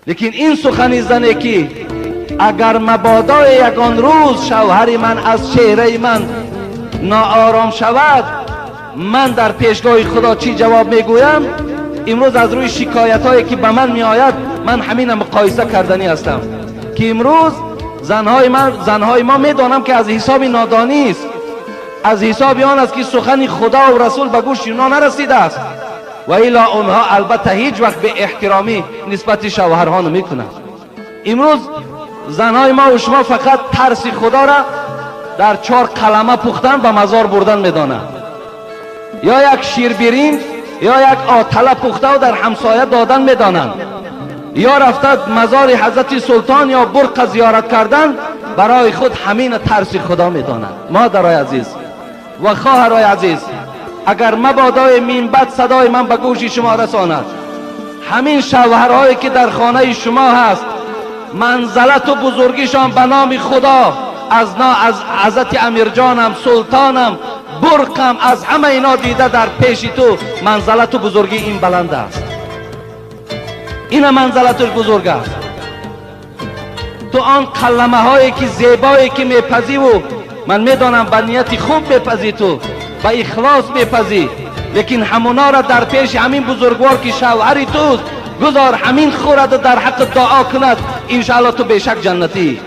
لیکن این سخنی زنه که اگر مبادا یگان روز شوهر من از چهره من ناآرام شود، من در پیشگاه خدا چی جواب میگویم؟ امروز از روی شکایت هایی که به من می آید من همین مقایسه کردنی هستم که امروز زنهای ما میدانم که از حساب نادانی است، از حساب آن است که سخن خدا و رسول به گوش اینا نرسیده است و الا اونها البته هیچ وقت به احترامی نسبت شوهرها نمیکنند. امروز زنهای ما و شما فقط ترس خدا را در 4 قلمه پختن به مزار بردن میدانند، یا یک شیربرین یا یک آتله پخته و در همسایه دادن میدانند، یا رفته مزار حضرت سلطان یا برق زیارت کردن برای خود همین ترس خدا میدانند. مادرای عزیز و خواهرای عزیز، اگر مبادای منبت صدای من به گوش شما رساند، همین شوهرهایی که در خانه شما هست منزلت و بزرگیشان به نام خدا از حضرت امیرجانم، سلطانم، برقم، از همه اینا دیده در پیش تو منزلت و بزرگی این بلند است، این منزلتش بزرگ است. تو آن کلمه هایی که زیبایی که میپذی و من میدانم به نیت خوب میپذی، تو به اخلاص میپذی، لیکن همونا را در پیش همین بزرگوار که شوهری توست گذار، همین خورد در حق دعا کند، انشاءالله تو بیشک جنتی.